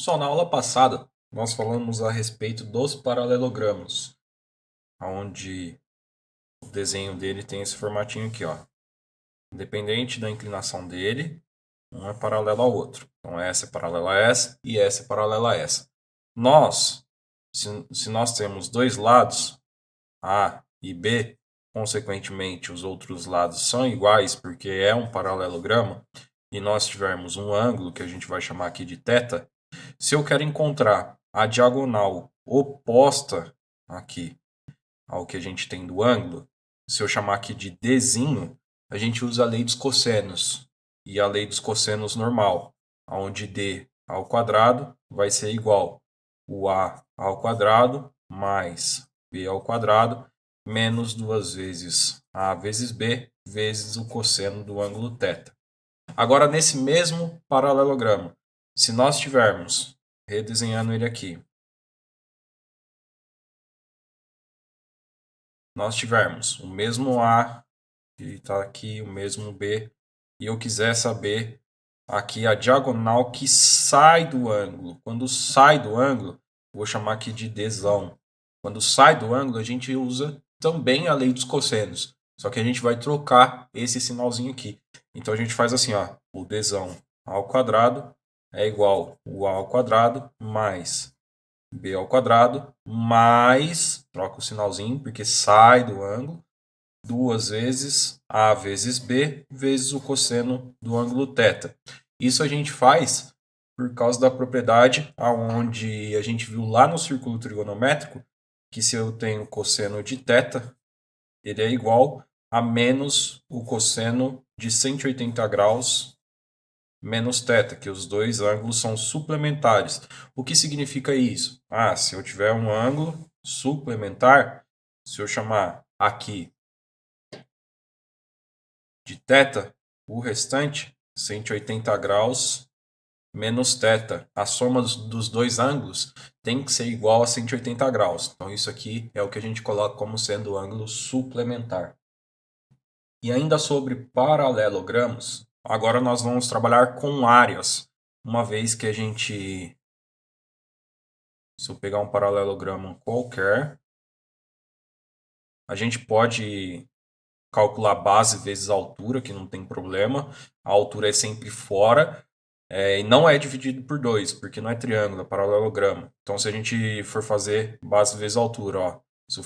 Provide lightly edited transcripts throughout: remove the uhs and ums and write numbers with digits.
Só na aula passada nós falamos a respeito dos paralelogramos, onde o desenho dele tem esse formatinho aqui, ó. Independente da inclinação dele, um é paralelo ao outro. Então essa é paralela a essa e essa é paralela a essa. Se nós temos dois lados, A e B, consequentemente os outros lados são iguais porque é um paralelogramo, e nós tivermos um ângulo que a gente vai chamar aqui de θ, se eu quero encontrar a diagonal oposta aqui ao que a gente tem do ângulo, se eu chamar aqui de Dzinho, a gente usa a lei dos cossenos e a lei dos cossenos normal, onde D ao quadrado vai ser igual o A ao quadrado mais B ao quadrado menos 2 vezes A vezes B vezes o cosseno do ângulo θ. Agora, nesse mesmo paralelogramo, se nós tivermos, redesenhando ele aqui, nós tivermos o mesmo A, que está aqui, o mesmo B, e eu quiser saber aqui a diagonal que sai do ângulo. Quando sai do ângulo, vou chamar aqui de Dzão. Quando sai do ângulo, a gente usa também a lei dos cossenos. Só que a gente vai trocar esse sinalzinho aqui. Então a gente faz assim, ó, o Dzão ao quadrado é igual o A ao quadrado mais B ao quadrado mais, troca o sinalzinho porque sai do ângulo, 2 vezes A vezes B vezes o cosseno do ângulo θ. Isso a gente faz por causa da propriedade aonde a gente viu lá no círculo trigonométrico, que se eu tenho cosseno de θ, ele é igual a menos o cosseno de 180 graus menos θ, que os dois ângulos são suplementares. O que significa isso? Se eu tiver um ângulo suplementar, se eu chamar aqui de θ, o restante, 180 graus menos θ, a soma dos dois ângulos tem que ser igual a 180 graus. Então isso aqui é o que a gente coloca como sendo o ângulo suplementar. E ainda sobre paralelogramos, agora nós vamos trabalhar com áreas, uma vez que a gente, se eu pegar um paralelogramo qualquer, a gente pode calcular base vezes altura, que não tem problema, a altura é sempre fora, e não é dividido por 2, porque não é triângulo, é paralelogramo. Então se a gente for fazer base vezes altura, ó, se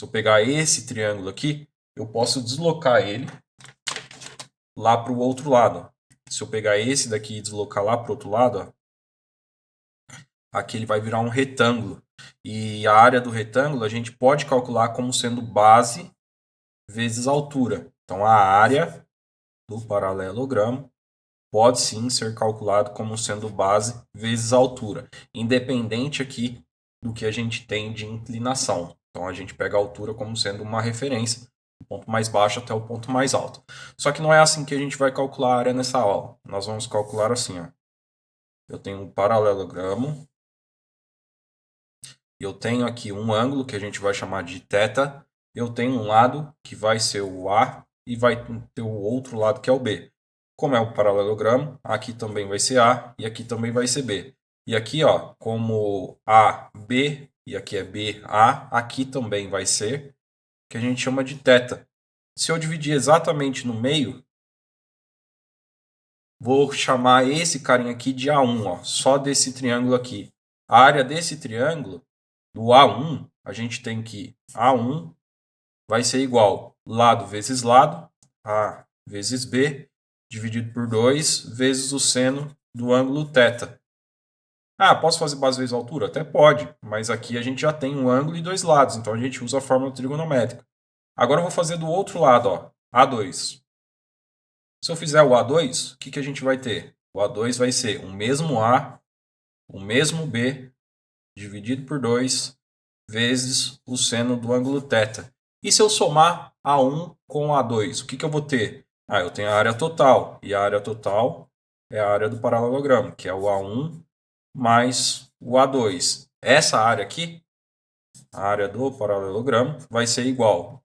eu pegar esse triângulo aqui, eu posso deslocar ele lá para o outro lado. Se eu pegar esse daqui e deslocar lá para o outro lado, ó, aqui ele vai virar um retângulo. E a área do retângulo a gente pode calcular como sendo base vezes altura. Então a área do paralelogramo pode sim ser calculado como sendo base vezes altura, independente aqui do que a gente tem de inclinação. Então a gente pega a altura como sendo uma referência, do ponto mais baixo até o ponto mais alto. Só que não é assim que a gente vai calcular a área nessa aula. Nós vamos calcular assim, ó. Eu tenho um paralelogramo, eu tenho aqui um ângulo que a gente vai chamar de θ, eu tenho um lado que vai ser o A e vai ter o outro lado que é o B. Como é o paralelogramo, aqui também vai ser A e aqui também vai ser B. E aqui, ó, como A, B e aqui é B, A, aqui também vai ser, que a gente chama de θ. Se eu dividir exatamente no meio, vou chamar esse carinha aqui de A1, ó, só desse triângulo aqui. A área desse triângulo, do A1, a gente tem que A1 vai ser igual lado vezes lado, A vezes B, dividido por 2, vezes o seno do ângulo θ. Posso fazer base vezes altura? Até pode, mas aqui a gente já tem um ângulo e dois lados, então a gente usa a fórmula trigonométrica. Agora eu vou fazer do outro lado, ó, A2. Se eu fizer o A2, o que a gente vai ter? O A2 vai ser o mesmo A, o mesmo B, dividido por 2, vezes o seno do ângulo θ. E se eu somar A1 com A2, o que eu vou ter? Eu tenho a área total, e a área total é a área do paralelogramo, que é o A1 mais o A2. Essa área aqui, a área do paralelogramo, vai ser igual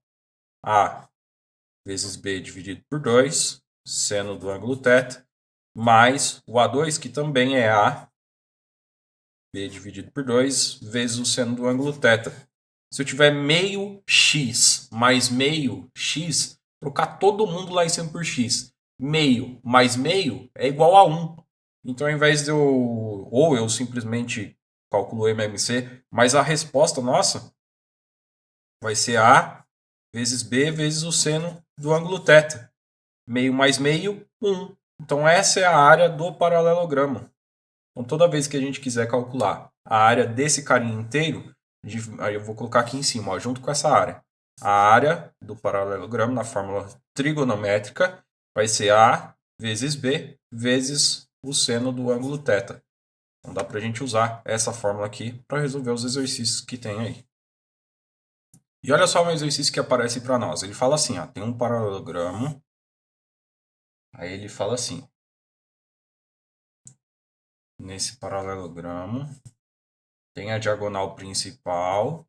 a vezes B dividido por 2, seno do ângulo θ, mais o A2, que também é A, B dividido por 2 vezes o seno do ângulo θ. Se eu tiver meio x mais meio x, trocar todo mundo lá em cima por x. Meio mais meio é igual a 1. Então, ao invés de eu... Ou eu simplesmente calculo o MMC, mas a resposta nossa vai ser A vezes B vezes o seno do ângulo θ. Meio mais meio, 1. Então, essa é a área do paralelogramo. Então, toda vez que a gente quiser calcular a área desse carinha inteiro, aí eu vou colocar aqui em cima, ó, junto com essa área. A área do paralelogramo na fórmula trigonométrica vai ser A vezes B vezes o seno do ângulo θ. Então dá para a gente usar essa fórmula aqui para resolver os exercícios que tem aí. E olha só um exercício que aparece para nós. Ele fala assim, ó, tem um paralelogramo. Aí ele fala assim. Nesse paralelogramo tem a diagonal principal.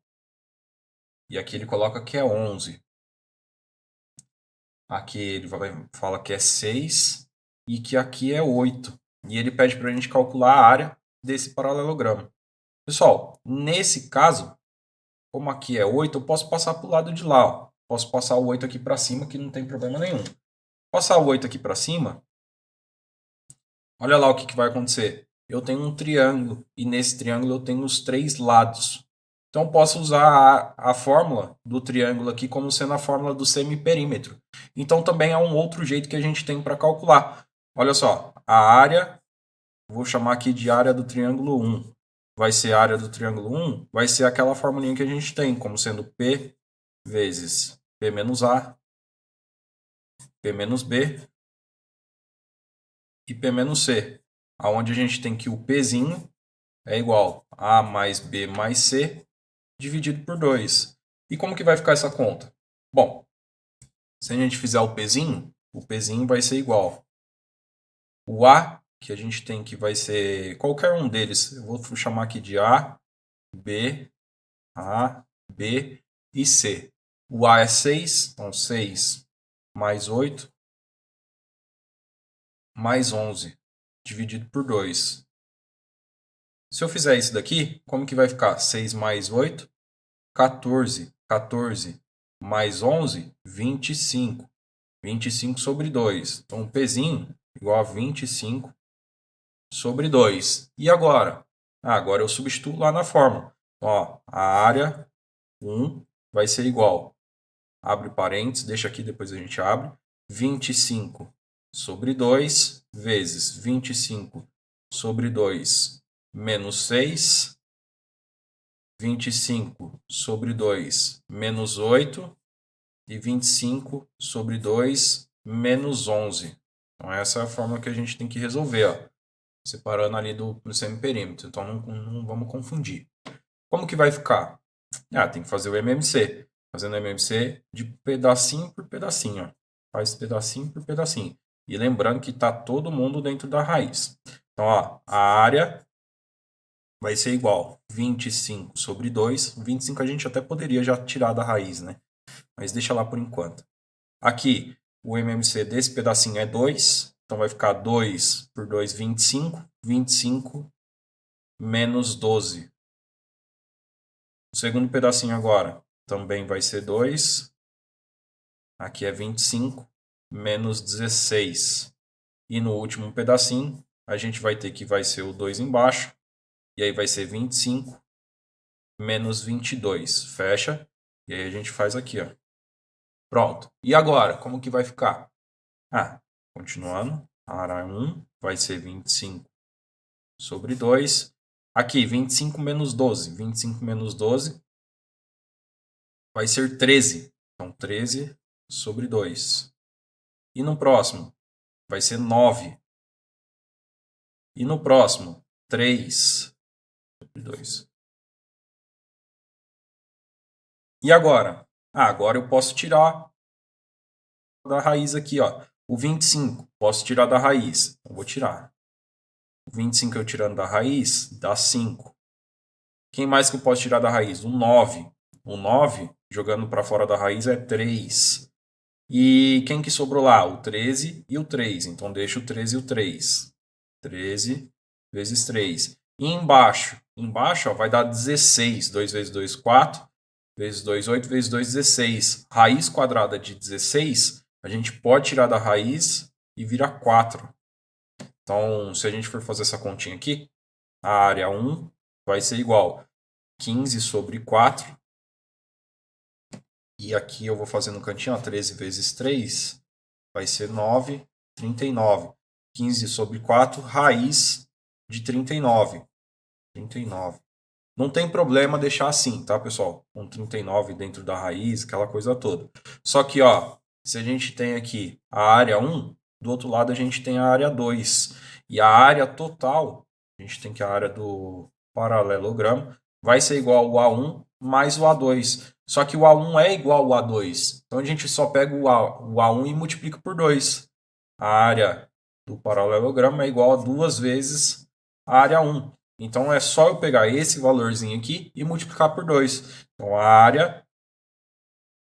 E aqui ele coloca que é 11. Aqui ele fala que é 6 e que aqui é 8. E ele pede para a gente calcular a área desse paralelogramo. Pessoal, nesse caso, como aqui é 8, eu posso passar para o lado de lá. Ó. Posso passar o 8 aqui para cima, que não tem problema nenhum. Passar o 8 aqui para cima, olha lá o que vai acontecer. Eu tenho um triângulo e nesse triângulo eu tenho os 3 lados. Então, posso usar a fórmula do triângulo aqui como sendo a fórmula do semiperímetro. Então, também é um outro jeito que a gente tem para calcular. Olha só, a área, vou chamar aqui de área do triângulo 1. Vai ser a área do triângulo 1, vai ser aquela formulinha que a gente tem, como sendo P vezes P menos A, P menos B e P menos C. Onde a gente tem que o Pzinho é igual a A mais B mais C, dividido por 2. E como que vai ficar essa conta? Bom, se a gente fizer o Pzinho vai ser igual. O A, que a gente tem que vai ser qualquer um deles. Eu vou chamar aqui de A, B e C. O A é 6, então 6 mais 8 mais 11, dividido por 2. Se eu fizer isso daqui, como que vai ficar? 6 mais 8, 14. 14 mais 11, 25. 25 sobre 2. Então, o Pzinho igual a 25 sobre 2. E agora? Agora eu substituo lá na fórmula. Então, ó, a área 1 vai ser igual. Abre parênteses, deixa aqui, depois a gente abre. 25 sobre 2 vezes 25 sobre 2 menos 6. 25 sobre 2 menos 8 e 25 sobre 2 menos 11. Então, essa é a fórmula que a gente tem que resolver, ó, separando ali do semiperímetro. Então, não vamos confundir. Como que vai ficar? Tem que fazer o MMC. Fazendo o MMC de pedacinho por pedacinho. Ó. Faz pedacinho por pedacinho. E lembrando que está todo mundo dentro da raiz. Então, ó, a área vai ser igual 25 sobre 2. 25 a gente até poderia já tirar da raiz, né? Mas deixa lá por enquanto. Aqui, o MMC desse pedacinho é 2. Então, vai ficar 2 por 2, 25. 25 menos 12. O segundo pedacinho agora também vai ser 2. Aqui é 25 menos 16. E no último pedacinho, a gente vai ter que vai ser o 2 embaixo. E aí vai ser 25 menos 22. Fecha. E aí a gente faz aqui, ó. Pronto. E agora, como que vai ficar? Continuando. A área 1 vai ser 25 sobre 2. Aqui, 25 menos 12. 25 menos 12 vai ser 13. Então, 13 sobre 2. E no próximo, vai ser 9. E no próximo, 3 sobre 2. E agora? Agora eu posso tirar da raiz aqui, ó. O 25, posso tirar da raiz. Eu vou tirar. O 25 eu tirando da raiz, dá 5. Quem mais que eu posso tirar da raiz? O 9. O 9, jogando para fora da raiz, é 3. E quem que sobrou lá? O 13 e o 3. Então, deixa o 13 e o 3. 13 vezes 3. E embaixo ó, vai dar 16. 2 vezes 2, 4. Vezes 2, 8. Vezes 2, 16. Raiz quadrada de 16, a gente pode tirar da raiz e vira 4. Então, se a gente for fazer essa continha aqui, a área 1 vai ser igual a 15 sobre 4. E aqui eu vou fazer no cantinho, ó, 13 vezes 3 vai ser 9, 39. 15 sobre 4, raiz de 39. 39. Não tem problema deixar assim, tá, pessoal? Com 39 dentro da raiz, aquela coisa toda. Só que, ó, se a gente tem aqui a área 1, do outro lado a gente tem a área 2. E a área total, a gente tem que a área do paralelogramo, vai ser igual ao A1 mais o A2. Só que o A1 é igual ao A2. Então a gente só pega o A1 e multiplica por 2. A área do paralelogramo é igual a 2 vezes a área 1. Então é só eu pegar esse valorzinho aqui e multiplicar por 2. Então a área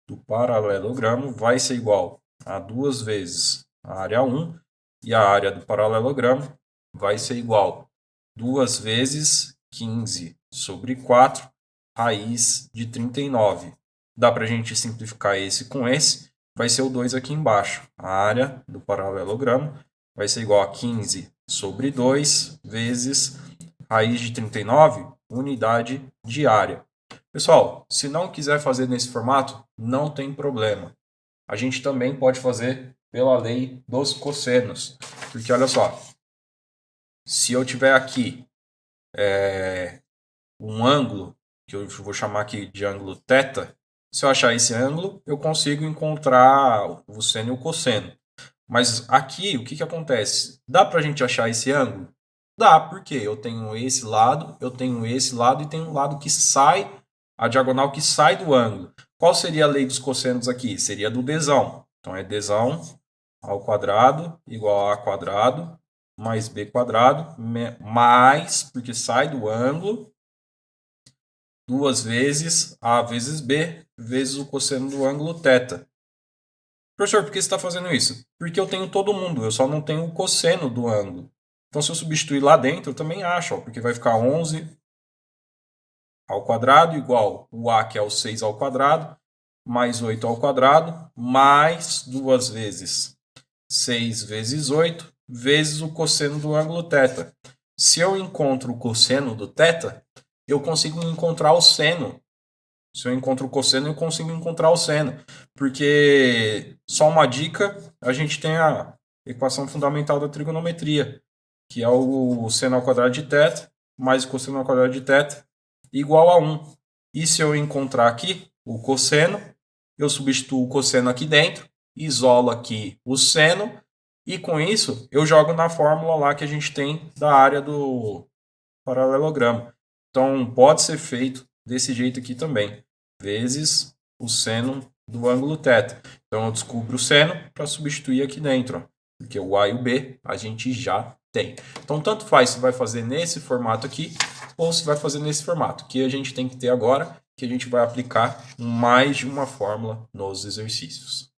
do paralelogramo vai ser igual a 2 vezes a área 1. E a área do paralelogramo vai ser igual a 2 vezes 15 sobre 4, raiz de 39. Dá para a gente simplificar esse com esse. Vai ser o 2 aqui embaixo. A área do paralelogramo vai ser igual a 15 sobre 2 vezes raiz de 39, unidade de área. Pessoal, se não quiser fazer nesse formato, não tem problema. A gente também pode fazer pela lei dos cossenos. Porque olha só, se eu tiver aqui um ângulo, que eu vou chamar aqui de ângulo θ, se eu achar esse ângulo, eu consigo encontrar o seno e o cosseno. Mas aqui, o que acontece? Dá para a gente achar esse ângulo? Dá, porque eu tenho esse lado e tenho um lado que sai, a diagonal que sai do ângulo. Qual seria a lei dos cossenos aqui? Seria do Dzão. Então é Dzão ao quadrado igual a A quadrado mais B quadrado, mais, porque sai do ângulo, 2 vezes A vezes B, vezes o cosseno do ângulo θ. Professor, por que você está fazendo isso? Porque eu tenho todo mundo, eu só não tenho o cosseno do ângulo. Então, se eu substituir lá dentro, eu também acho, ó, porque vai ficar 11 ao quadrado igual o A, que é o 6 ao quadrado, mais 8 ao quadrado, mais 2 vezes 6 vezes 8, vezes o cosseno do ângulo θ. Se eu encontro o cosseno do θ, eu consigo encontrar o seno. Se eu encontro o cosseno, eu consigo encontrar o seno. Porque, só uma dica, a gente tem a equação fundamental da trigonometria, que é o seno ao quadrado de θ mais o cosseno ao quadrado de θ igual a 1. E se eu encontrar aqui o cosseno, eu substituo o cosseno aqui dentro, isolo aqui o seno, e com isso eu jogo na fórmula lá que a gente tem da área do paralelogramo. Então pode ser feito desse jeito aqui também, vezes o seno do ângulo θ. Então eu descubro o seno para substituir aqui dentro, ó, porque o A e o B a gente já tem. Então tanto faz se vai fazer nesse formato aqui ou se vai fazer nesse formato. O que a gente tem que ter agora, que a gente vai aplicar mais de uma fórmula nos exercícios.